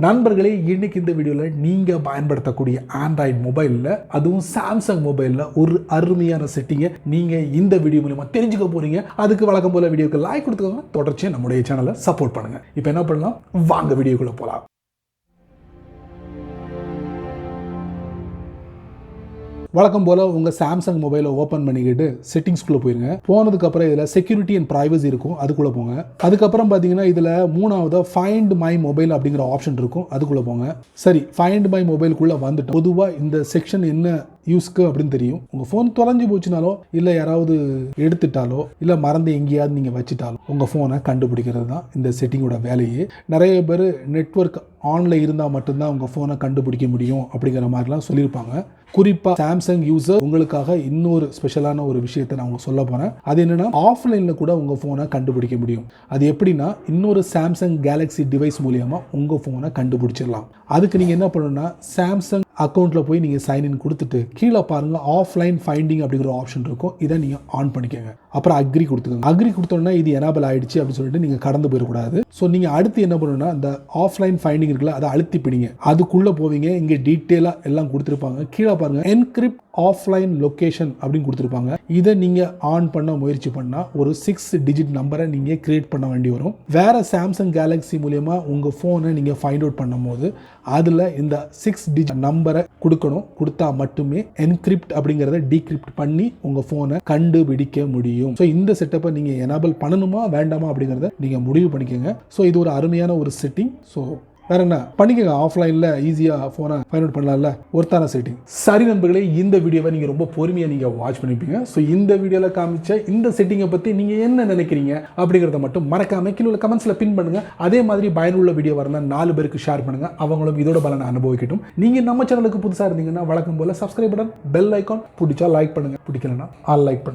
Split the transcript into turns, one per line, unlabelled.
நண்பர்களே, இன்னைக்கு இந்த வீடியோவில் நீங்கள் பயன்படுத்தக்கூடிய ஆண்ட்ராய்டு மொபைலில், அதுவும் சாம்சங் மொபைலில் ஒரு அருமையான செட்டிங்கை நீங்கள் இந்த வீடியோ மூலமாக தெரிஞ்சுக்க போகிறீங்க. அதுக்கு வழக்கம் போல் வீடியோக்கு லைக் கொடுத்துக்கோங்க. தொடர்ச்சியாக நம்முடைய சேனலை சப்போர்ட் பண்ணுங்கள். இப்போ என்ன பண்ணலாம், வாங்க வீடியோக்குள்ளே போகலாம். வழக்கம் போல் உங்கள் சாம்சங் மொபைலை ஓப்பன் பண்ணிக்கிட்டு செட்டிங்ஸ்குள்ளே போயிருங்க. போனதுக்கப்புறம் இதில் செக்யூரிட்டி அண்ட் ப்ரைவசி இருக்கும், அதுக்குள்ளே போங்க. அதுக்கப்புறம் பார்த்தீங்கன்னா இதில் மூணாவது ஃபைண்ட் மை மொபைல் அப்படிங்கிற ஆப்ஷன் இருக்கும், அதுக்குள்ளே போங்க. சரி, ஃபைண்ட் மை மொபைலுக்குள்ளே வந்துட்டு பொதுவாக இந்த செக்ஷன் என்ன யூஸ்க்கு அப்படின்னு தெரியும். உங்கள் ஃபோன் தொலைஞ்சு போச்சுனாலோ இல்லை யாராவது எடுத்துட்டாலோ இல்லை மறந்து எங்கேயாவது நீங்கள் வச்சுட்டாலோ உங்கள் ஃபோனை கண்டுபிடிக்கிறது தான் இந்த செட்டிங்கோட வேலையே. நிறைய பேர் நெட்வொர்க் ஆனில் இருந்தால் மட்டும்தான் உங்கள் ஃபோனை கண்டுபிடிக்க முடியும் அப்படிங்கிற மாதிரிலாம் சொல்லியிருப்பாங்க. குறிப்பாக சாம்சங் யூசர் உங்களுக்காக இன்னொரு ஸ்பெஷலான ஒரு விஷயத்தை நான் உங்களுக்கு சொல்ல போகிறேன். அது என்னென்னா, ஆஃப்லைனில் கூட உங்கள் ஃபோனை கண்டுபிடிக்க முடியும். அது எப்படின்னா, இன்னொரு சாம்சங் கேலக்ஸி டிவைஸ் மூலியமாக உங்கள் ஃபோனை கண்டுபிடிச்சிடலாம். அதுக்கு நீங்கள் என்ன பண்ணணும்னா, சாம்சங் அக்கௌண்ட்டில் போய் நீங்கள் சைன்இன் கொடுத்துட்டு கீழே பாருங்கள், ஆஃப்லைன் ஃபைண்டிங் அப்படிங்கிற ஆப்ஷன் இருக்கும். இதை நீங்கள் ஆன் பண்ணிக்கோங்க. அப்புறம் அக்ரி கொடுத்துக்கோங்க. அக்ரி கொடுத்தோன்னா இது எனேபிள் ஆகிடுச்சு அப்படின்னு சொல்லிட்டு நீங்கள் கடந்து போயிடக்கூடாது. ஸோ நீங்கள் அடுத்து என்ன பண்ணணும்னா, இந்த ஆஃப்லைன் ஃபைண்டிங் இருக்குல்ல, அதை அழுத்தி பிடிங்க. அதுக்குள்ளே போவீங்க. இங்கே டீட்டெயிலாக எல்லாம் கொடுத்துருப்பாங்க. கீழே பாருங்கள், என்கிரிப்ட் ஆஃப்லைன் லொக்கேஷன் அப்படின்னு கொடுத்துருப்பாங்க. இதை நீங்கள் ஆன் பண்ண முயற்சி பண்ணால் ஒரு 6 டிஜிட் நம்பரை நீங்கள் கிரியேட் பண்ண வேண்டி வரும். வேறு சாம்சங் கேலக்ஸி மூலயமா உங்கள் ஃபோனை நீங்கள் ஃபைண்ட் அவுட் பண்ணும் போது அதில் இந்த 6 டிஜிட் நம்பரை கொடுக்கணும். கொடுத்தா மட்டுமே என்கிரிப்ட் அப்படிங்கிறத டீக்ரிப்ட் பண்ணி உங்கள் ஃபோனை கண்டுபிடிக்க முடியும். ஸோ இந்த செட்டப்பை நீங்கள் எனேபிள் பண்ணணுமா வேண்டாமா அப்படிங்கிறத நீங்கள் முடிவு பண்ணிக்கோங்க. ஸோ இது ஒரு அருமையான ஒரு செட்டிங். ஸோ வேற என்ன பண்ணிக்கோங்க, ஆஃப்லைனில் ஈஸியாக ஃபோனை ஃபைண்ட் அவுட் பண்ணலாம்ல, ஒருத்தான செட்டிங். சரி நண்பர்களே, இந்த வீடியோவை நீங்கள் ரொம்ப பொறுமையாக நீங்கள் வாட்ச் பண்ணிப்பீங்க. ஸோ இந்த வீடியோவில் காமிச்ச இந்த செட்டிங்கை பற்றி நீங்கள் என்ன நினைக்கிறீங்க அப்படிங்கிறத மட்டும் மறக்காமல் கீழே உள்ள கமெண்ட்ஸில் பின் பண்ணுங்கள். அதே மாதிரி பயனுள்ள வீடியோ வரலாம் 4 பேருக்கு ஷேர் பண்ணுங்கள், அவங்களும் இதோட பலனை அனுபவிக்கட்டும். நீங்கள் நம்ம சேனலுக்கு புதுசாக இருந்தீங்கன்னா வழக்கம் போல் சப்ஸ்கிரைப் பட்டன், பெல் ஐக்கான், பிடிச்சா லைக் பண்ணுங்கள், பிடிக்கலன்னா ஆல் லைக் பண்ணுங்கள்.